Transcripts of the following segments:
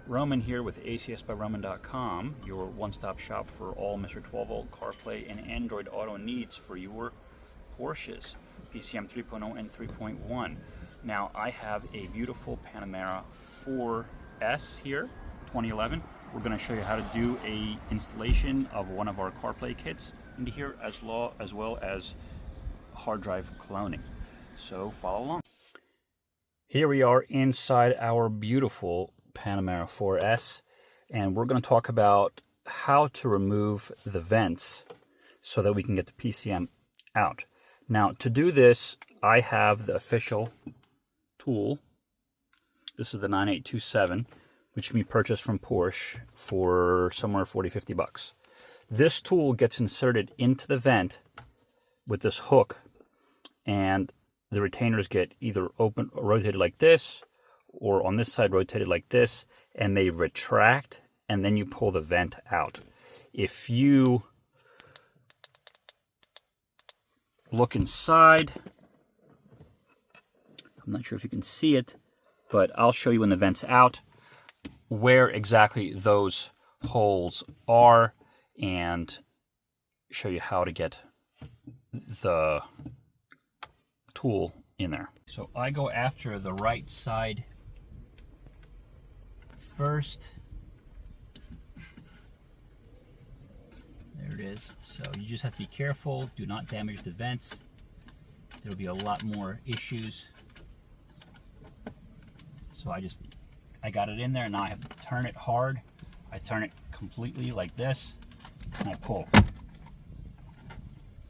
Roman here with acsbyroman.com, your one-stop shop for all Mr12volt CarPlay and Android Auto needs for your Porsches, PCM 3.0 and 3.1. Now I have a beautiful Panamera 4S here, 2011. We're going to show you how to do a installation of one of our CarPlay kits into here, as well as hard drive cloning. So follow along. Here we are inside our beautiful Panamera 4S, and we're going to talk about how to remove the vents so that we can get the PCM out. Now, to do this, I have the official tool. This is the 9827, which can be purchased from Porsche for somewhere 40-50 bucks. This tool gets inserted into the vent with this hook, and the retainers get either open or rotated like this, or on this side rotated like this, and they retract, and then you pull the vent out. If you look inside, I'm not sure if you can see it, but I'll show you when the vent's out where exactly those holes are and show you how to get the tool in there. So I go after the right side first. There it is. So you just have to be careful, do not damage the vents. There'll be a lot more issues. So I got it in there, and now I have to turn it hard. I turn it completely like this, and I pull.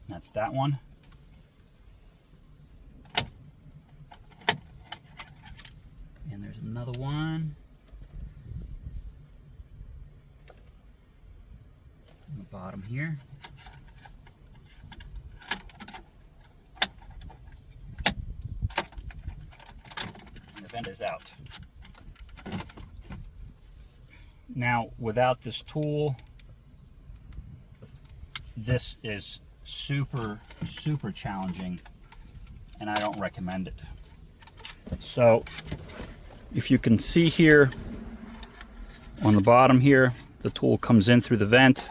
That's that one. And there's another one on the bottom here. And the vent is out. Now, without this tool, this is super challenging, and I don't recommend it. So if you can see here on the bottom here, the tool comes in through the vent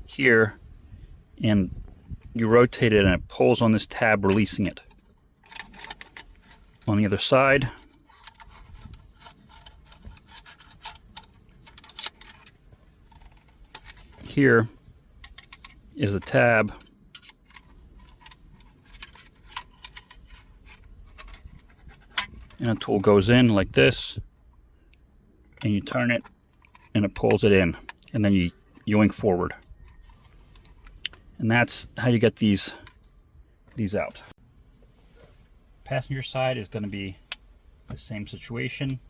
here, and you rotate it and it pulls on this tab, releasing it. On the other side, here is the tab, and a tool goes in like this, and you turn it and it pulls it in, and then you yoink forward, and that's how you get these out. Passenger side is going to be the same situation.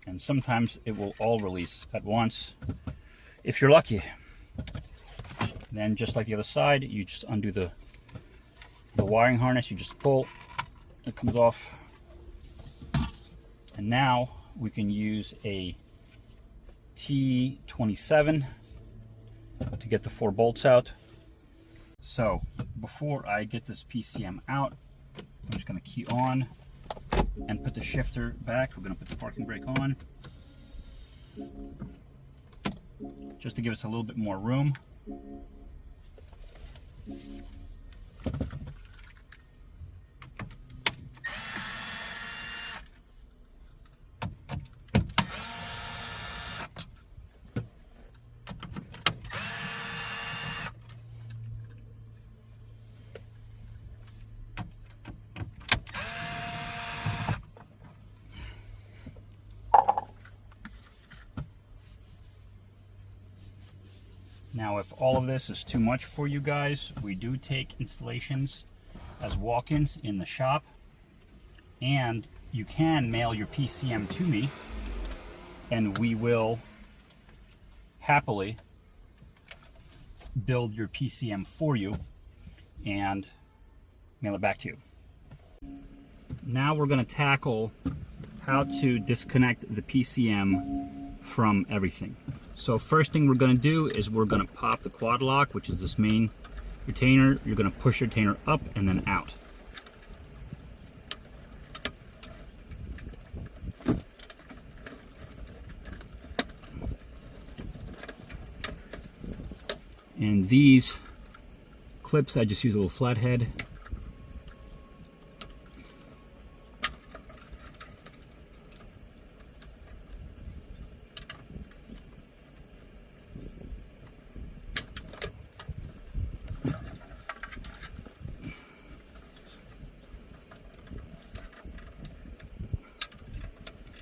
And sometimes it will all release at once if you're lucky. Then, just like the other side, you just undo the wiring harness, you just pull, it comes off. And now we can use a T27 to get the 4 bolts out. So before I get this PCM out, I'm just going to key on and put the shifter back. We're going to put the parking brake on just to give us a little bit more room. Now, if all of this is too much for you guys, we do take installations as walk-ins in the shop, and you can mail your PCM to me, and we will happily build your PCM for you and mail it back to you. Now we're going to tackle how to disconnect the PCM from everything. So first thing we're going to do is we're going to pop the quad lock, which is this main retainer. You're going to push your retainer up and then out. And these clips, I just use a little flathead.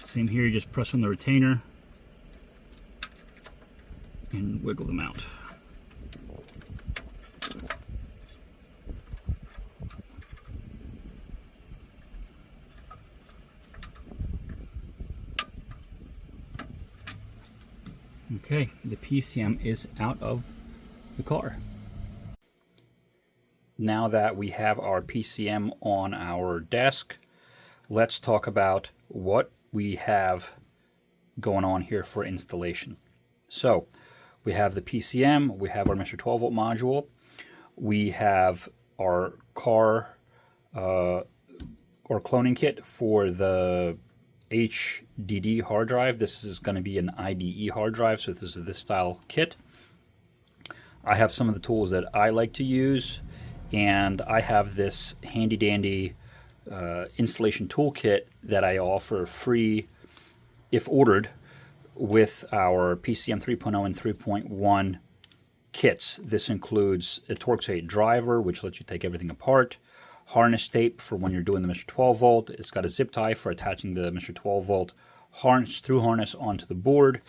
Same here, you just press on the retainer and wiggle them out. Okay, the PCM is out of the car. Now that we have our PCM on our desk, let's talk about what we have going on here for installation. So we have the PCM, we have our Mr12volt module, we have our car or cloning kit for the HDD hard drive. This is going to be an IDE hard drive, so this is this style kit. I have some of the tools that I like to use, and I have this handy dandy installation toolkit that I offer free if ordered with our PCM3.0 and 3.1 kits. This includes a Torx8 driver, which lets you take everything apart, harness tape for when you're doing the Mr12volt. It's got a zip tie for attaching the Mr12volt through harness onto the board,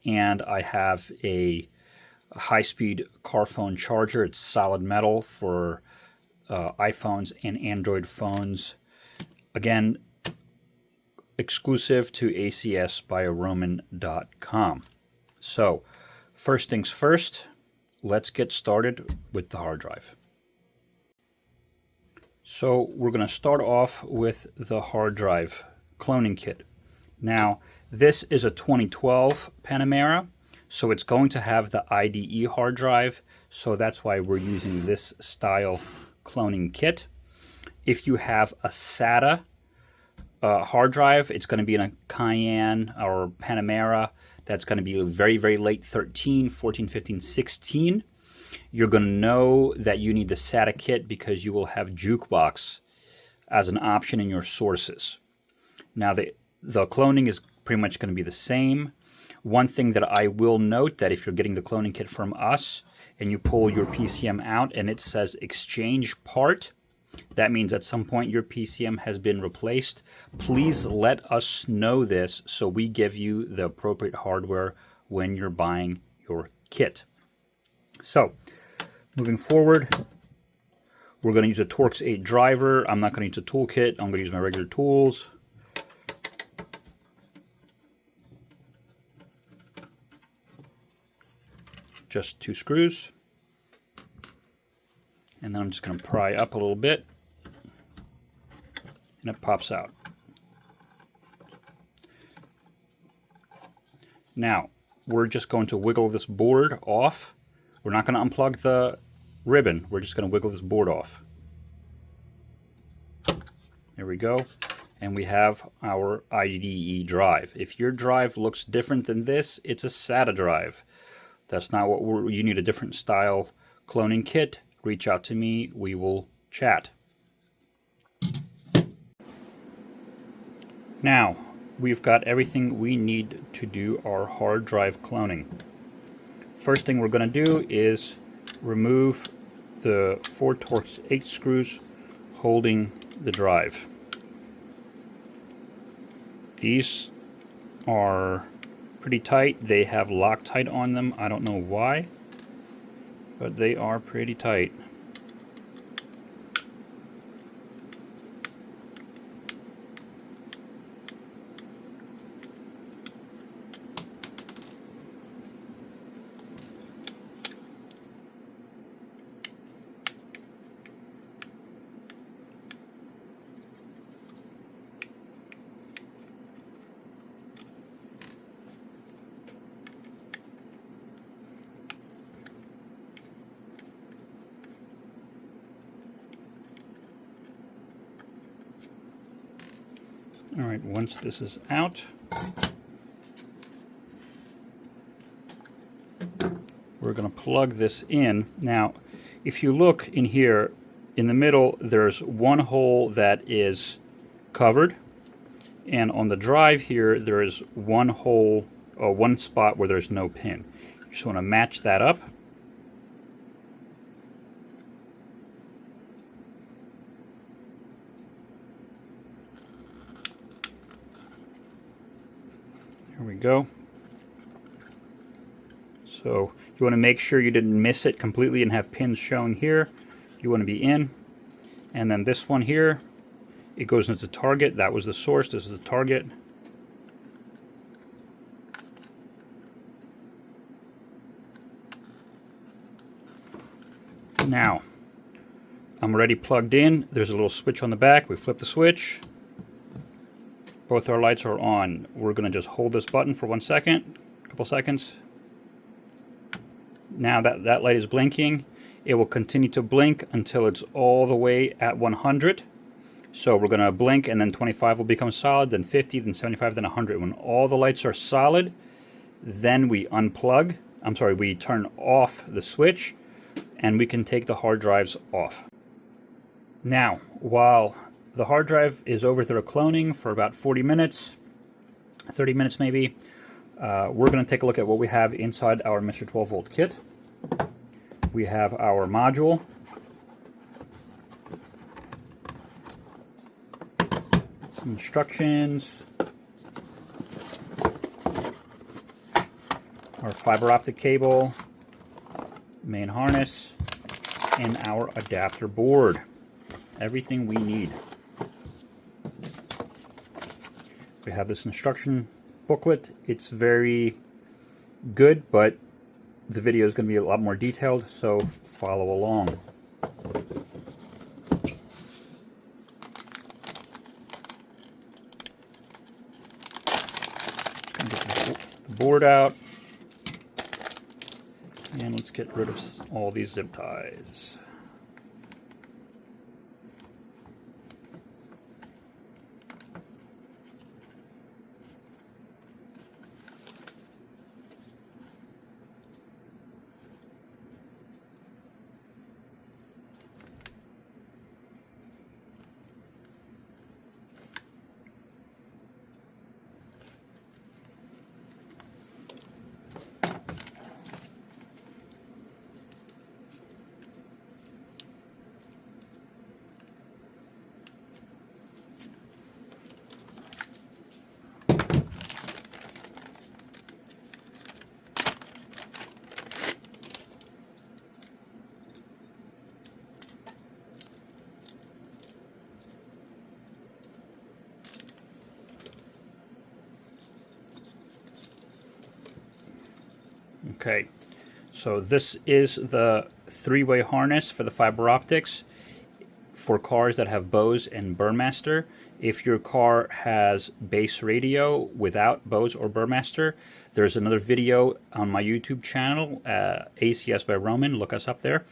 and I have a high-speed car phone charger. It's solid metal for iPhones and Android phones. Again, exclusive to acsbyaroman.com. So, first things first, let's get started with the hard drive. So we're going to start off with the hard drive cloning kit. Now, this is a 2012 Panamera, so it's going to have the IDE hard drive, so that's why we're using this style cloning kit. If you have a SATA hard drive, it's going to be in a Cayenne or Panamera. That's going to be very, very late 13, 14, 15, 16. You're going to know that you need the SATA kit because you will have Jukebox as an option in your sources. Now, the cloning is pretty much going to be the same. One thing that I will note, that if you're getting the cloning kit from us and you pull your PCM out and it says exchange part, that means at some point your PCM has been replaced. Please let us know this so we give you the appropriate hardware when you're buying your kit. So, moving forward, we're going to use a Torx8 driver. I'm not going to use a toolkit. I'm going to use my regular tools. Just 2 screws. And then I'm just going to pry up a little bit, and it pops out. Now, we're just going to wiggle this board off. We're not going to unplug the ribbon. We're just going to wiggle this board off. There we go. And we have our IDE drive. If your drive looks different than this, it's a SATA drive. That's not what you need. A different style cloning kit. Reach out to me, we will chat. Now, we've got everything we need to do our hard drive cloning. First thing we're going to do is remove the 4 Torx8 screws holding the drive. These are pretty tight. They have Loctite on them. I don't know why, but they are pretty tight. All right, once this is out, we're going to plug this in. Now, if you look in here, in the middle, there's one hole that is covered, and on the drive here, there is one hole, or one spot where there's no pin. You just want to match that up. Here we go. So you want to make sure you didn't miss it completely and have pins showing here. You want to be in. And then this one here, it goes into target. That was the source. This is the target. Now, I'm already plugged in. There's a little switch on the back. We flip the switch. Both our lights are on. We're going to just hold this button for 1 second, a couple seconds. Now that light is blinking. It will continue to blink until it's all the way at 100. So we're going to blink, and then 25 will become solid, then 50, then 75, then 100. When all the lights are solid, then we unplug. We turn off the switch, and we can take the hard drives off. Now, while the hard drive is over through cloning for about 40 minutes, 30 minutes maybe, we're going to take a look at what we have inside our Mr12volt kit. We have our module, some instructions, our fiber optic cable, main harness, and our adapter board. Everything we need. We have this instruction booklet. It's very good, but the video is going to be a lot more detailed, so follow along. Just going to get the board out, and let's get rid of all these zip ties. Okay, so this is the three-way harness for the fiber optics for cars that have Bose and Burmester. If your car has base radio without Bose or Burmester, there's another video on my YouTube channel, ACS by Roman, look us up there,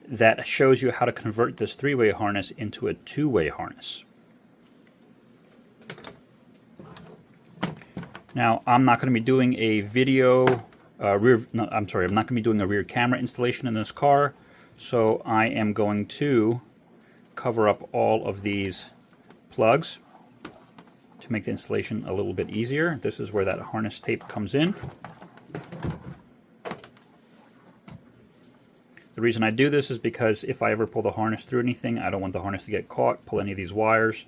that shows you how to convert this three-way harness into a two-way harness. Now, I'm not going to be doing a video I'm not going to be doing a rear camera installation in this car, so I am going to cover up all of these plugs to make the installation a little bit easier. This is where that harness tape comes in. The reason I do this is because if I ever pull the harness through anything, I don't want the harness to get caught, pull any of these wires.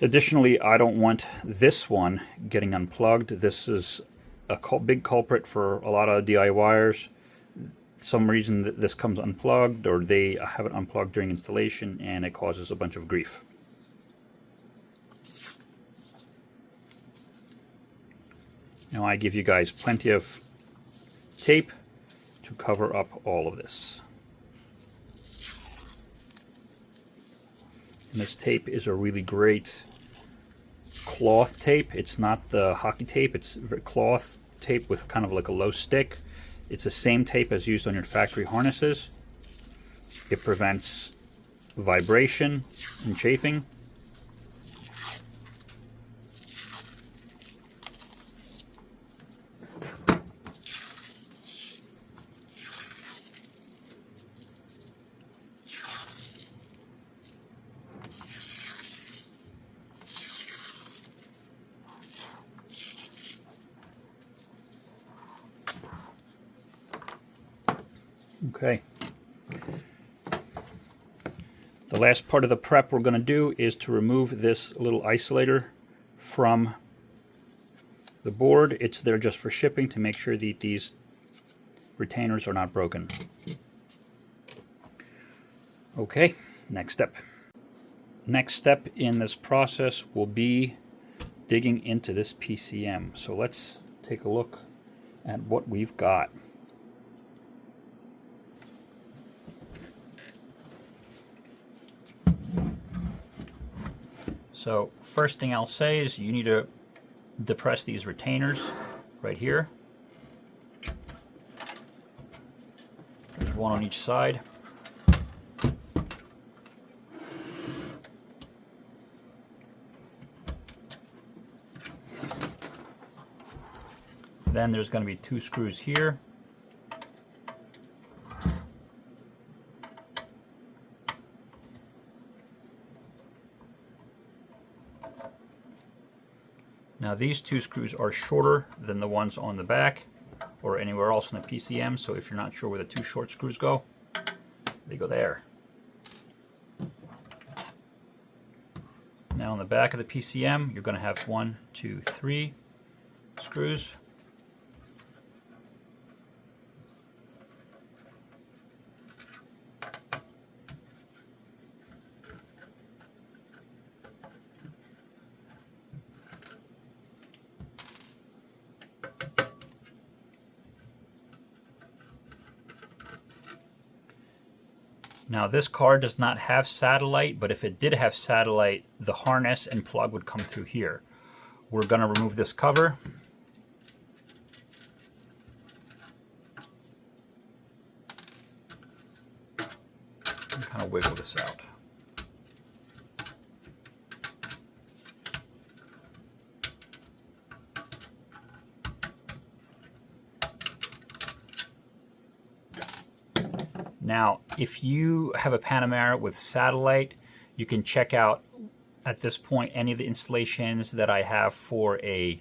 Additionally, I don't want this one getting unplugged. This is a big culprit for a lot of DIYers. Some reason this comes unplugged, or they have it unplugged during installation, and it causes a bunch of grief. Now I give you guys plenty of tape to cover up all of this. And this tape is a really great cloth tape. It's not the hockey tape, it's cloth tape with kind of like a low stick. It's the same tape as used on your factory harnesses. It prevents vibration and chafing. Okay. The last part of the prep we're going to do is to remove this little isolator from the board. It's there just for shipping to make sure that these retainers are not broken. Okay, next step. Next step in this process will be digging into this PCM. So let's take a look at what we've got. So first thing I'll say is you need to depress these retainers right here. There's one on each side. Then there's going to be 2 screws here. Now these 2 screws are shorter than the ones on the back or anywhere else in the PCM, so if you're not sure where the 2 short screws go, they go there. Now on the back of the PCM, you're going to have 1, 2, 3 screws. Now this car does not have satellite, but if it did have satellite, the harness and plug would come through here. We're going to remove this cover. And kind of wiggle this out. Now, if you have a Panamera with satellite, you can check out at this point any of the installations that I have for a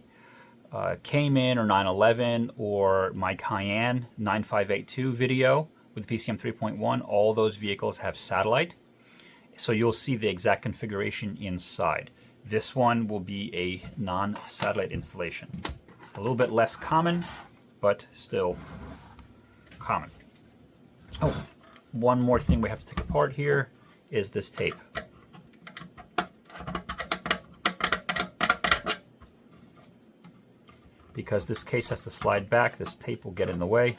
Cayman or 911 or my Cayenne 9582 video with PCM 3.1. All those vehicles have satellite, so you'll see the exact configuration inside. This one will be a non-satellite installation. A little bit less common, but still common. Oh, one more thing we have to take apart here is this tape. Because this case has to slide back, this tape will get in the way.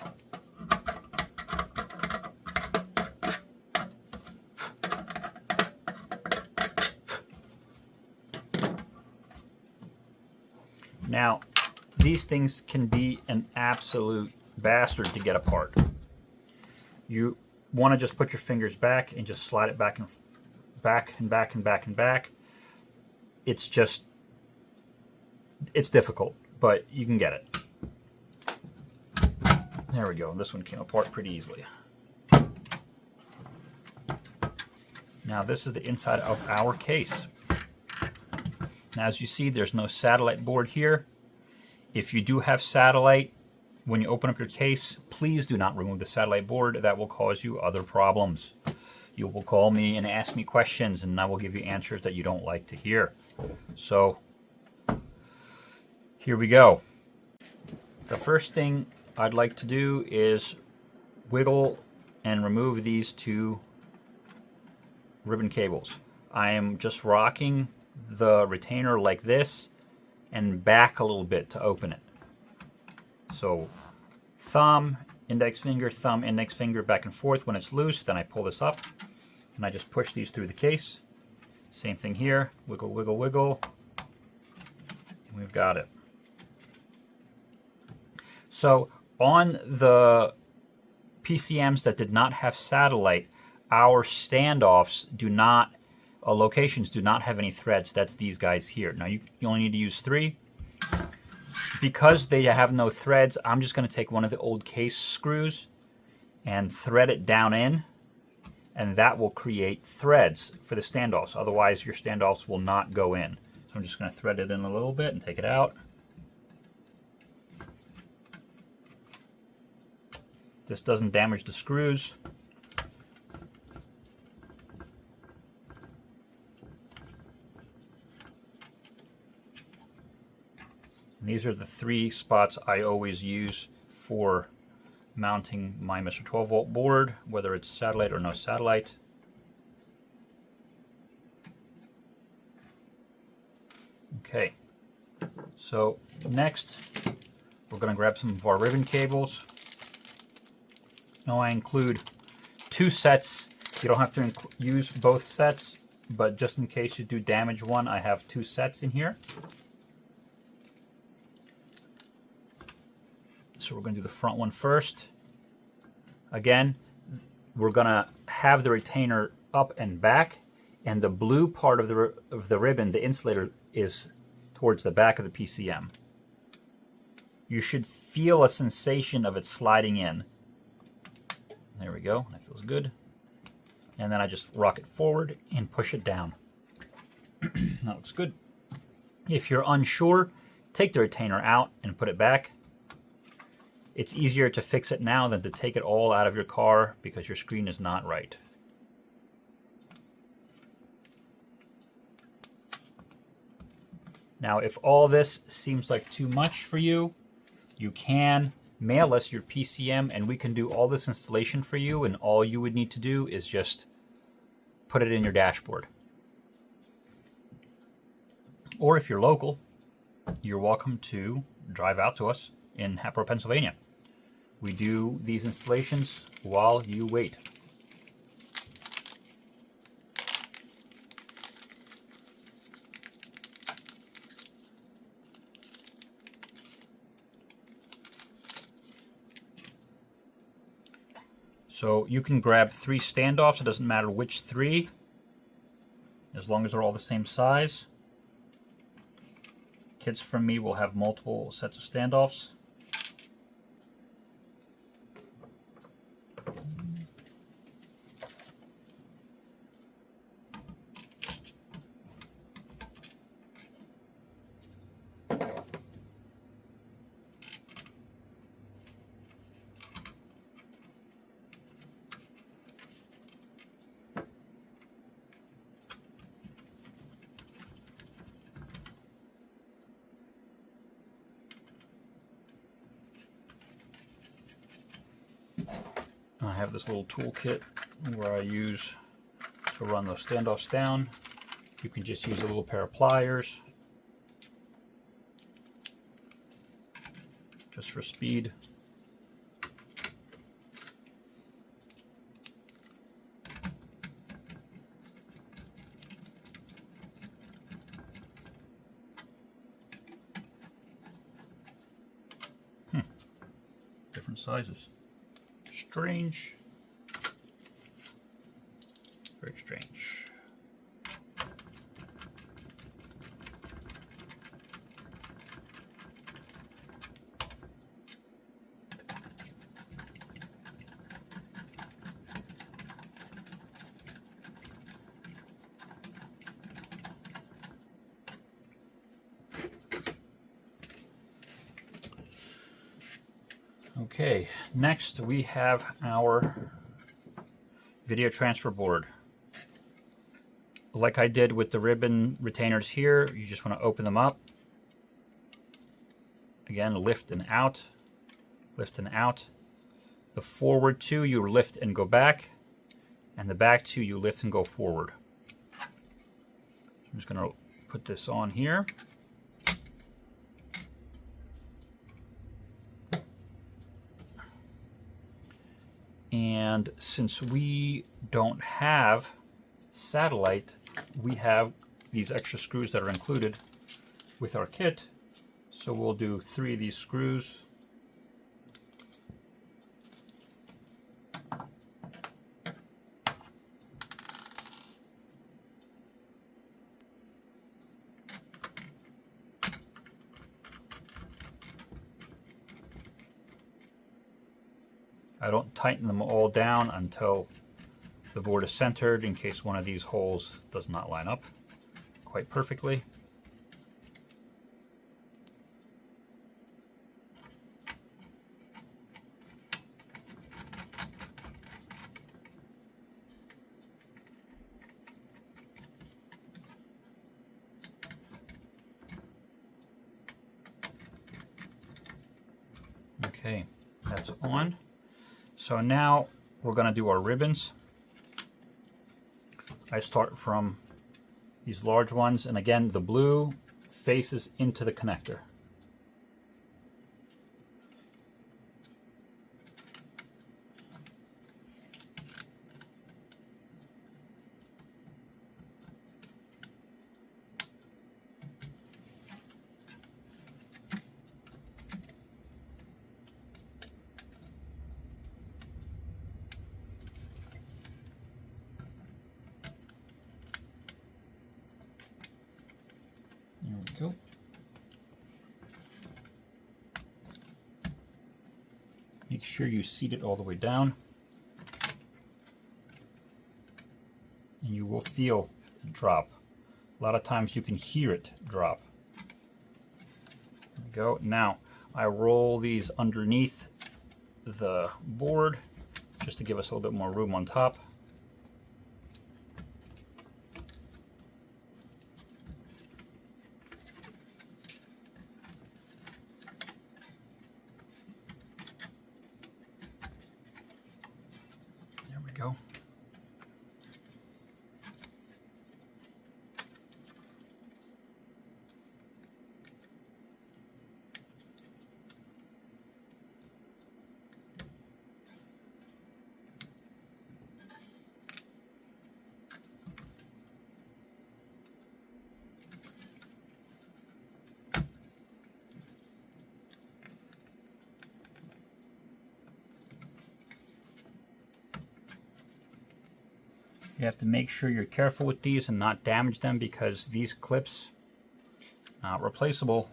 Now, these things can be an absolute bastard to get apart. You want to just put your fingers back and just slide it back and back and back and back and back. It's just, it's difficult, but you can get it. There we go. This one came apart pretty easily. Now this is the inside of our case. Now as you see, there's no satellite board here. If you do have satellite, when you open up your case, please do not remove the satellite board. That will cause you other problems. You will call me and ask me questions, and I will give you answers that you don't like to hear. So, here we go. The first thing I'd like to do is wiggle and remove these 2 ribbon cables. I am just rocking the retainer like this and back a little bit to open it. So thumb, index finger, back and forth. When it's loose, then I pull this up and I just push these through the case. Same thing here, wiggle, wiggle, wiggle, and we've got it. So on the PCMs that did not have satellite, our standoffs do not, locations do not have any threads. That's these guys here. Now you only need to use 3. Because they have no threads, I'm just going to take one of the old case screws and thread it down in, and that will create threads for the standoffs. Otherwise, your standoffs will not go in. So I'm just going to thread it in a little bit and take it out. this doesn't damage the screws. And these are the 3 spots I always use for mounting my Mr. 12-volt board, whether it's satellite or no satellite. Okay, so next we're going to grab some of our ribbon cables. Now I include 2 sets. You don't have to use both sets, but just in case you do damage one, I have 2 sets in here. So we're going to do the front one first. Again, we're going to have the retainer up and back, and the blue part of the ribbon, the insulator, is towards the back of the PCM. You should feel a sensation of it sliding in. There we go, that feels good. And then I just rock it forward and push it down. That looks good. If you're unsure, take the retainer out and put it back. It's easier to fix it now than to take it all out of your car because your screen is not right. Now, if all this seems like too much for you, you can mail us your PCM and we can do all this installation for you, and all you would need to do is just put it in your dashboard. Or if you're local, you're welcome to drive out to us in Hatboro, Pennsylvania. We do these installations while you wait. So you can grab 3 standoffs. It doesn't matter which 3, as long as they're all the same size. Kits from me will have multiple sets of standoffs. I have this little toolkit where I use to run those standoffs down. You can just use a little pair of pliers just for speed. Different sizes. Strange. Very strange. Okay, next we have our video transfer board. Like I did with the ribbon retainers here, you just want to open them up. Again, lift and out, lift and out. The forward 2 you lift and go back, and the back 2 you lift and go forward. I'm just going to put this on here. And since we don't have satellite, we have these extra screws that are included with our kit. So we'll do 3 of these screws. I don't tighten them all down until the board is centered, in case one of these holes does not line up quite perfectly. Okay, that's on. So now we're going to do our ribbons. I start from these large ones, and again, the blue faces into the connector. There we go. Make sure you seat it all the way down, and you will feel it drop. A lot of times you can hear it drop. There we go. Now I roll these underneath the board just to give us a little bit more room on top. There we go. You have to make sure you're careful with these and not damage them, because these clips are not replaceable.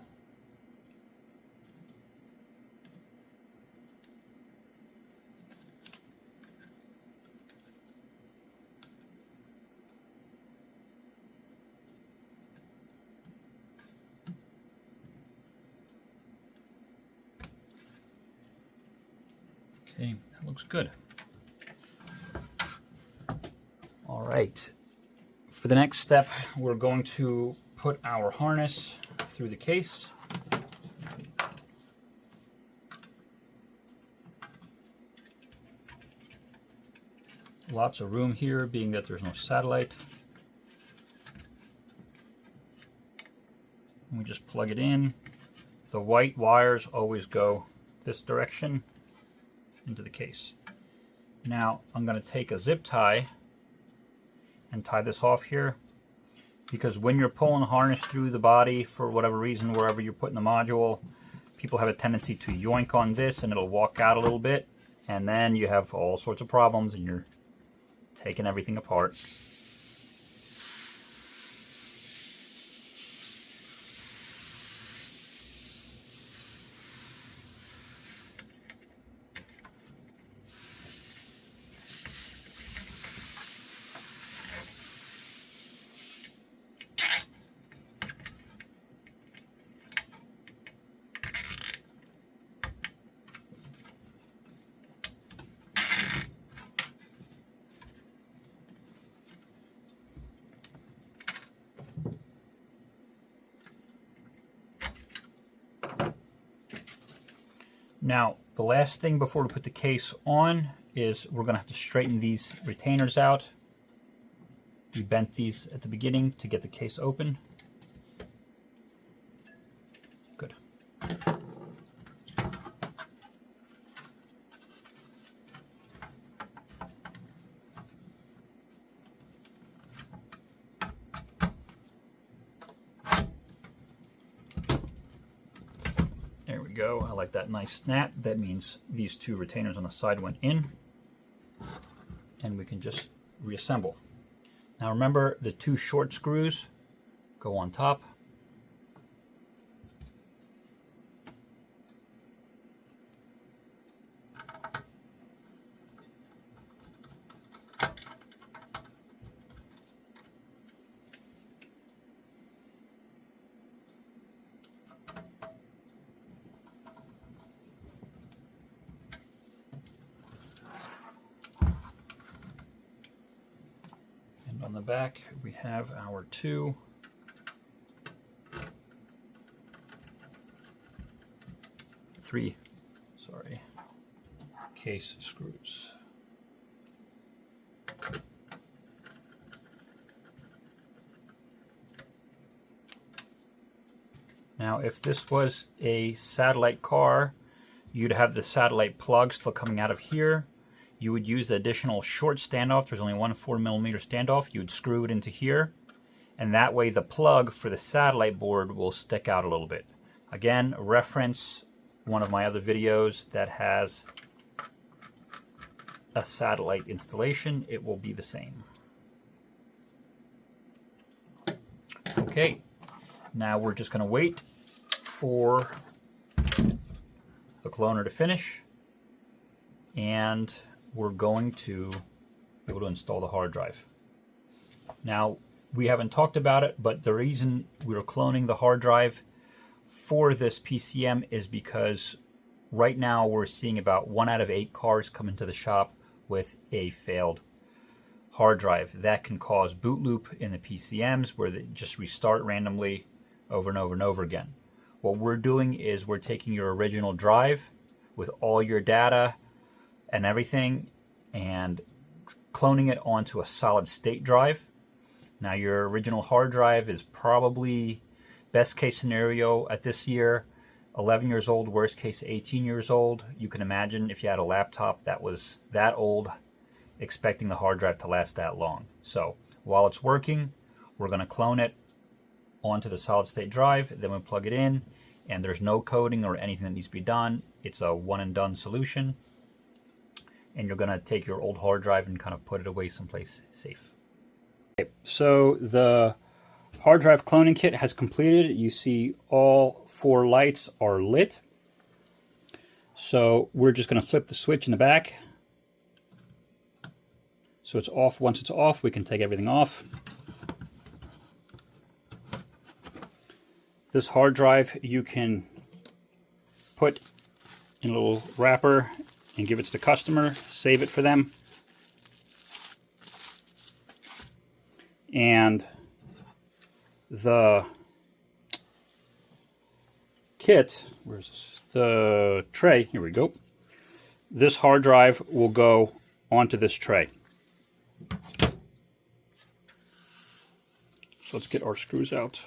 Okay, that looks good. All right, for the next step, we're going to put our harness through the case. Lots of room here, being that there's no satellite. And we just plug it in. The white wires always go this direction into the case. Now I'm going to take a zip tie and tie this off here, because when you're pulling the harness through the body, for whatever reason, wherever you're putting the module, people have a tendency to yoink on this and it'll walk out a little bit, and then you have all sorts of problems and you're taking everything apart. Now, the last thing before we put the case on is we're going to have to straighten these retainers out. We bent these at the beginning to get the case open. Good. There we go. I like that nice snap. That means these two retainers on the side went in, and we can just reassemble. Now remember, the two short screws go on top. On the back, we have our three case screws. Now, if this was a satellite car, you'd have the satellite plug still coming out of here. You would use the additional short standoff. There's only one 4mm standoff. You would screw it into here, and that way the plug for the satellite board will stick out a little bit. Again, reference one of my other videos that has a satellite installation. It will be the same. Okay, now we're just going to wait for the cloner to finish, and we're going to be able to install the hard drive. Now, we haven't talked about it, but the reason we're cloning the hard drive for this PCM is because right now we're seeing about 1 out of 8 cars come into the shop with a failed hard drive. That can cause boot loop in the PCMs where they just restart randomly over and over and over again. What we're doing is we're taking your original drive with all your data and everything and cloning it onto a solid state drive. Now, your original hard drive is probably, best case scenario at this year, 11 years old, worst case 18 years old. You can imagine if you had a laptop that was that old, expecting the hard drive to last that long. So while it's working, we're going to clone it onto the solid state drive, then we plug it in, and there's no coding or anything that needs to be done. It's a one and done solution, and you're going to take your old hard drive and kind of put it away someplace safe. Okay, so the hard drive cloning kit has completed. You see all 4 lights are lit. So we're just going to flip the switch in the back. So it's off. Once it's off, we can take everything off. This hard drive you can put in a little wrapper and give it to the customer, save it for them. And the kit, where's this? The tray, here we go. This hard drive will go onto this tray. So let's get our screws out.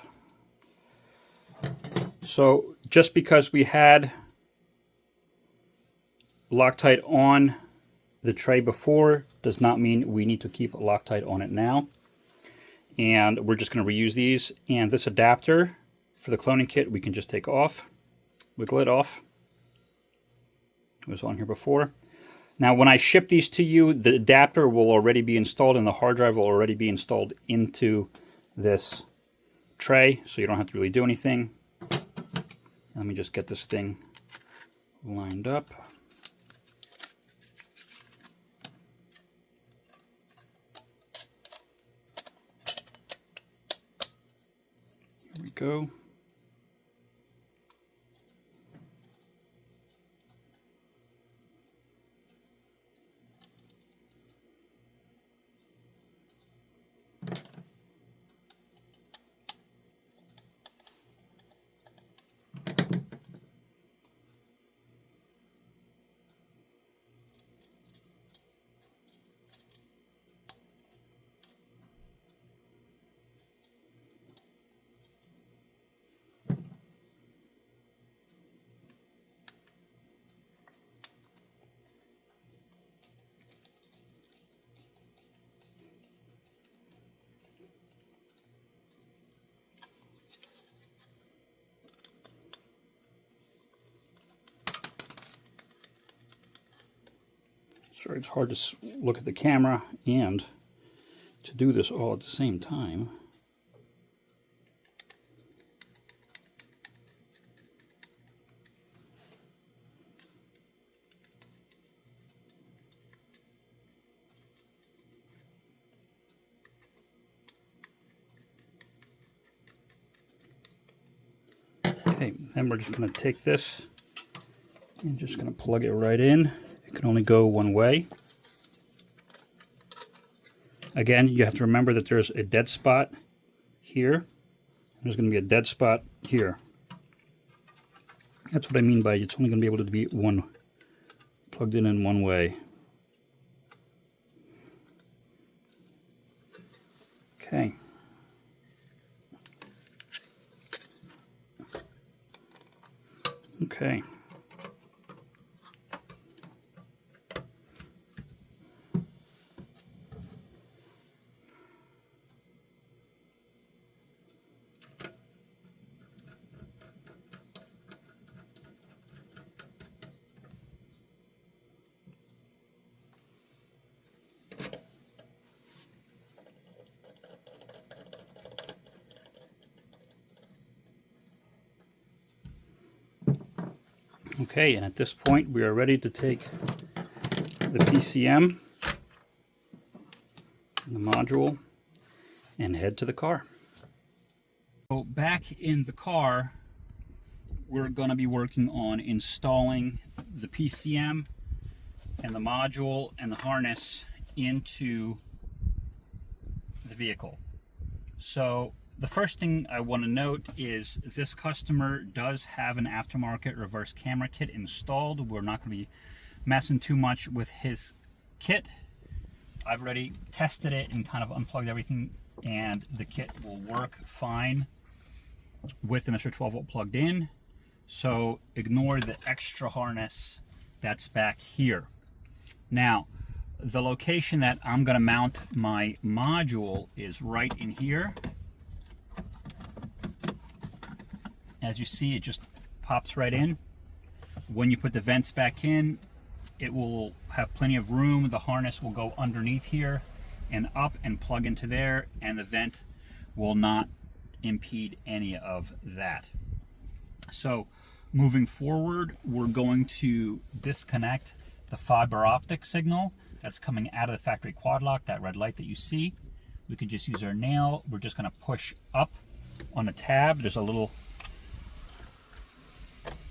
So just because we had Loctite on the tray before does not mean we need to keep Loctite on it now. And we're just going to reuse these. And this adapter for the cloning kit we can just take off, wiggle it off. It was on here before. Now when I ship these to you, the adapter will already be installed and the hard drive will already be installed into this tray, so you don't have to really do anything. Let me just get this thing lined up. Here we go. Sorry, it's hard to look at the camera and to do this all at the same time. Okay, then we're just going to take this and just going to plug it right in. It can only go one way. Again, you have to remember that there's a dead spot here. There's going to be a dead spot here. That's what I mean by it's only going to be able to be one plugged in one way. Okay. Okay. Okay, and at this point we are ready to take the PCM and the module and head to the car. So back in the car, we're going to be working on installing the PCM and the module and the harness into the vehicle. So the first thing I want to note is this customer does have an aftermarket reverse camera kit installed. We're not going to be messing too much with his kit. I've already tested it and kind of unplugged everything, and the kit will work fine with the Mr12volt plugged in. So ignore the extra harness that's back here. Now, the location that I'm going to mount my module is right in here. As you see, it just pops right in. When you put the vents back in, it will have plenty of room. The harness will go underneath here and up and plug into there, and the vent will not impede any of that. So moving forward, we're going to disconnect the fiber optic signal that's coming out of the factory quad lock, that red light that you see. We can just use our nail. We're just going to push up on the tab. There's a little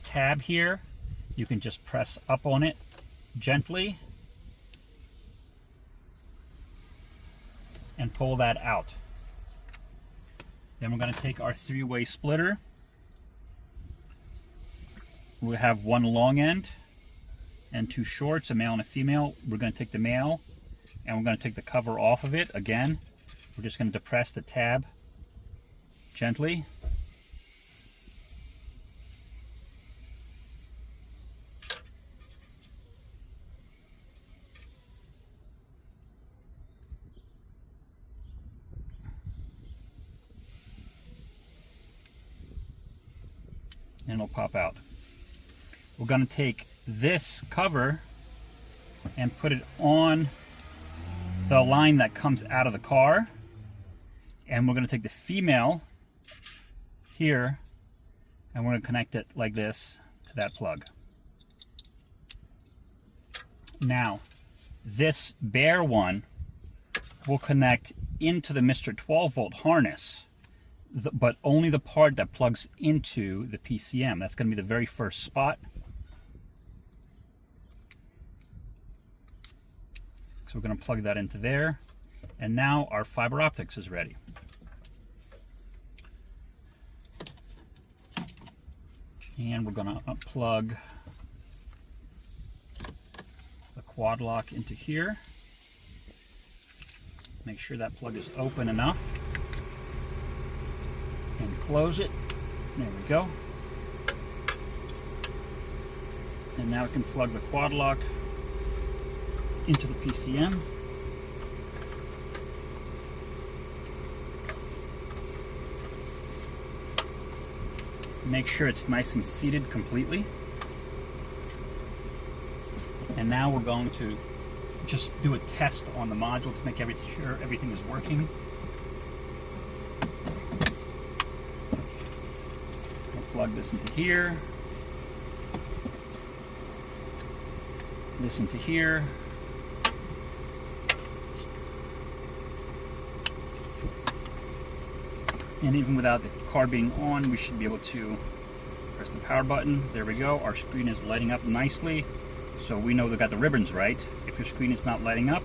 tab here. You can just press up on it gently and pull that out. Then we're going to take our three-way splitter. We have one long end and two shorts, a male and a female. We're going to take the male and we're going to take the cover off of it. Again, we're just going to depress the tab gently. And it'll pop out. We're going to take this cover and put it on the line that comes out of the car, and we're going to take the female here and we're going to connect it like this to that plug. Now this bare one will connect into the Mr12volt harness, but only the part that plugs into the PCM. That's going to be the very first spot. So we're going to plug that into there, and now our fiber optics is ready. And we're going to unplug the quad lock into here. Make sure that plug is open enough. And close it. There we go. And now we can plug the quad lock into the PCM. Make sure it's nice and seated completely. And now we're going to just do a test on the module to make sure everything is working. Plug this into here, this into here, and even without the car being on, we should be able to press the power button. There we go. Our screen is lighting up nicely, so we know they got the ribbons right. If your screen is not lighting up,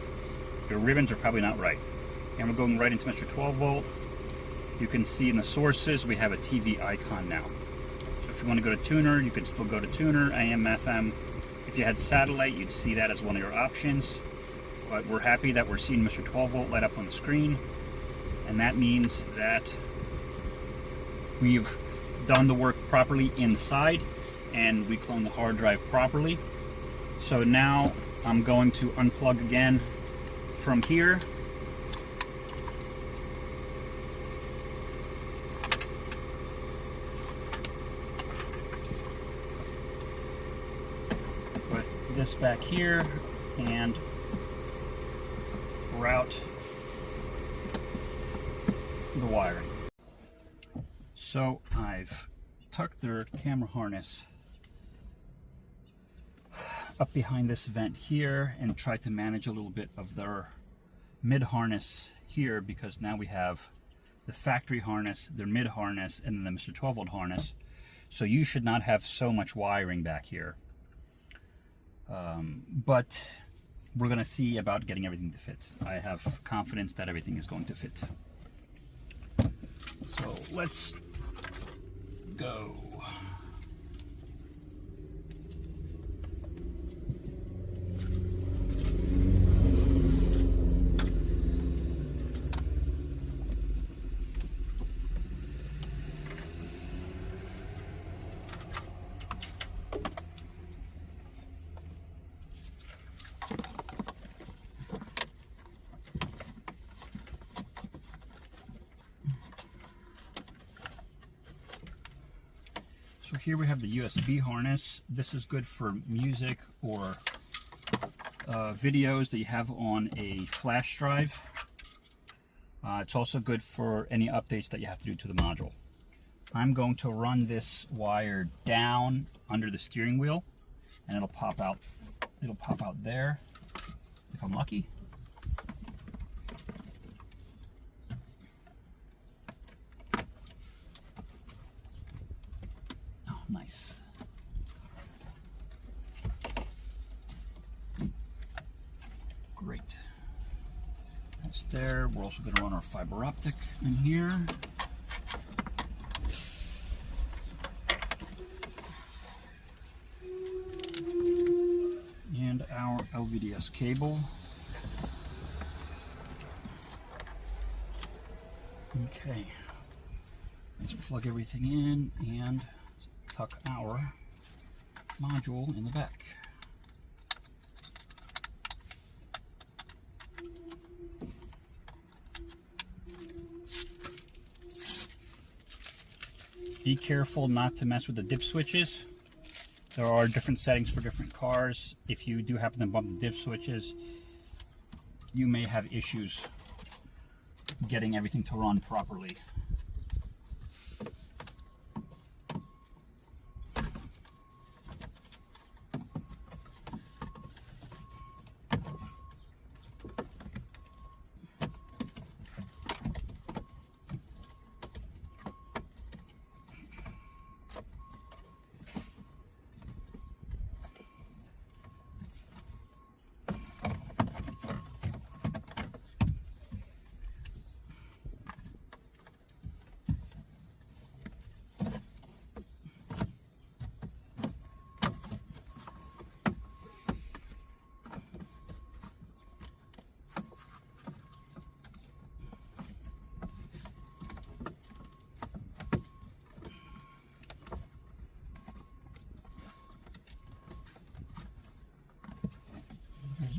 your ribbons are probably not right. And we're going right into Mr12volt. You can see in the sources we have a TV icon now. If you want to go to tuner, you can still go to tuner, AM, FM. If you had satellite, you'd see that as one of your options. But we're happy that we're seeing Mr12volt light up on the screen. And that means that we've done the work properly inside and we cloned the hard drive properly. So now I'm going to unplug again from here. Put this back here and route the wiring. So I've tucked their camera harness up behind this vent here and tried to manage a little bit of their mid harness here, because now we have the factory harness, their mid harness, and then the Mr12volt harness. So you should not have so much wiring back here. But we're going to see about getting everything to fit. I have confidence that everything is going to fit. So let's go. So here we have the USB harness. This is good for music or videos that you have on a flash drive. It's also good for any updates that you have to do to the module. I'm going to run this wire down under the steering wheel and it'll pop out. It'll pop out there if I'm lucky. Nice. Great. That's there. We're also going to run our fiber optic in here. And our LVDS cable. Okay. Let's plug everything in and tuck our module in the back. Be careful not to mess with the dip switches. There are different settings for different cars. If you do happen to bump the dip switches, you may have issues getting everything to run properly.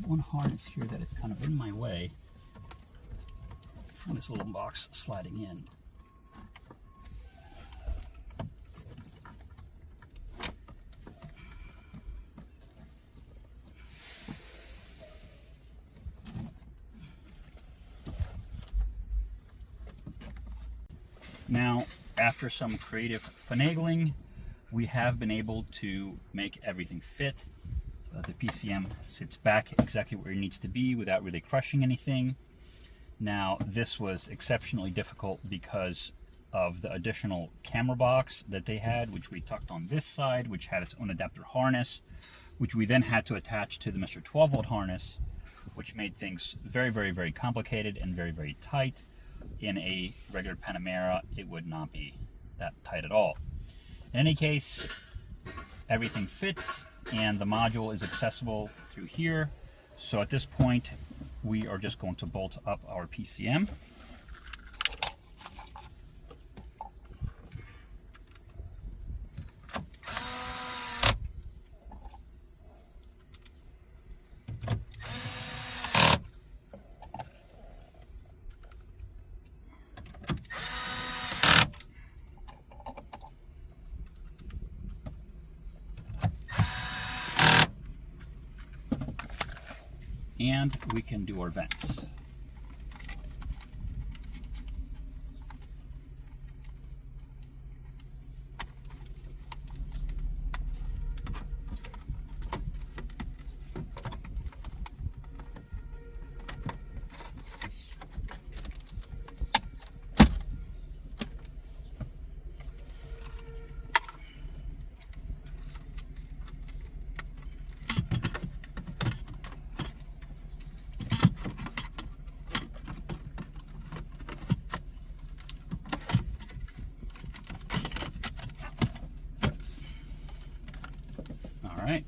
One harness here that is kind of in my way from this little box sliding in. Now, after some creative finagling, we have been able to make everything fit. The PCM sits back exactly where it needs to be without really crushing anything. Now, this was exceptionally difficult because of the additional camera box that they had, which we tucked on this side, which had its own adapter harness, which we then had to attach to the Mr12volt harness, which made things very, very, very complicated and very, very tight. In a regular Panamera, it would not be that tight at all. In any case, everything fits. and the module is accessible through here. So at this point, we are just going to bolt up our PCM. And we can do our vents. All right,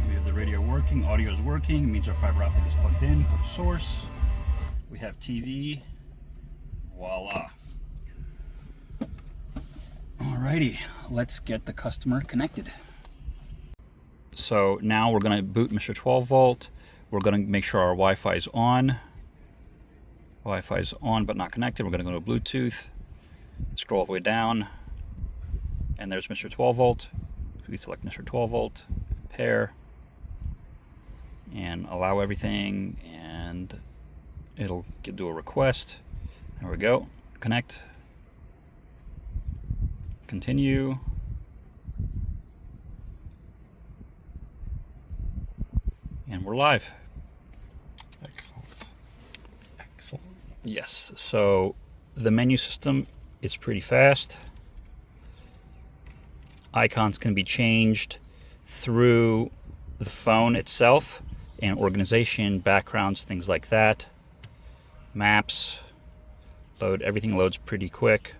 we have the radio working, audio is working, means our fiber optic is plugged in, go to source. We have TV, voila. Alrighty, let's get the customer connected. So now we're gonna boot Mr12volt. We're gonna make sure our Wi-Fi is on. Wi-Fi is on but not connected. We're gonna go to Bluetooth, scroll all the way down, and there's Mr12volt. We select Mr12volt, pair, and allow everything, and it'll do a request. There we go. Connect. Continue. And we're live. Excellent. Excellent. Yes, so the menu system is pretty fast. Icons can be changed through the phone itself, and organization, backgrounds, things like that. Maps, load, everything loads pretty quick.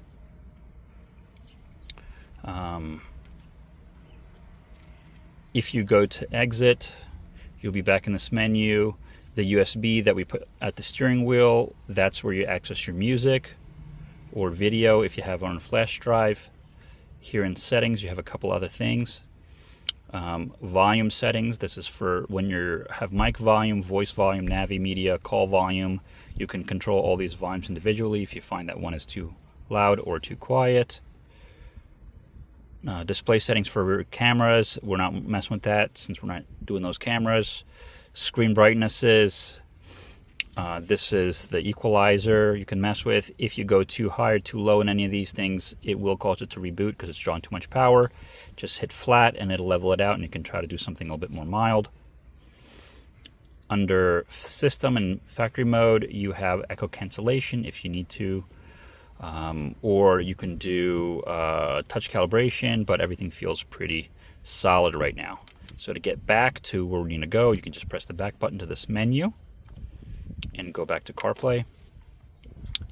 If you go to exit, you'll be back in this menu. The USB that we put at the steering wheel, that's where you access your music or video if you have on a flash drive. Here in settings, you have a couple other things. Volume settings, this is for when you have mic volume, voice volume, Navi media, call volume. You can control all these volumes individually if you find that one is too loud or too quiet. Display settings for cameras, we're not messing with that since we're not doing those cameras. Screen brightnesses, this is the equalizer you can mess with. If you go too high or too low in any of these things, it will cause it to reboot because it's drawing too much power. Just hit flat and it'll level it out, and you can try to do something a little bit more mild. Under system and factory mode, you have echo cancellation if you need to, or you can do touch calibration, but everything feels pretty solid right now. So to get back to where we need to go, you can just press the back button to this menu and go back to CarPlay,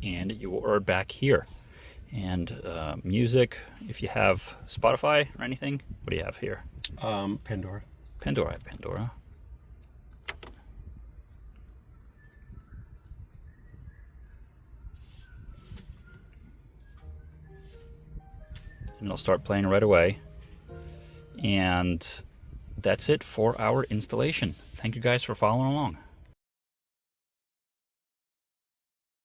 and you are back here. And music, if you have Spotify or anything, what do you have here? Pandora. Pandora. And it'll start playing right away. And that's it for our installation. Thank you guys for following along.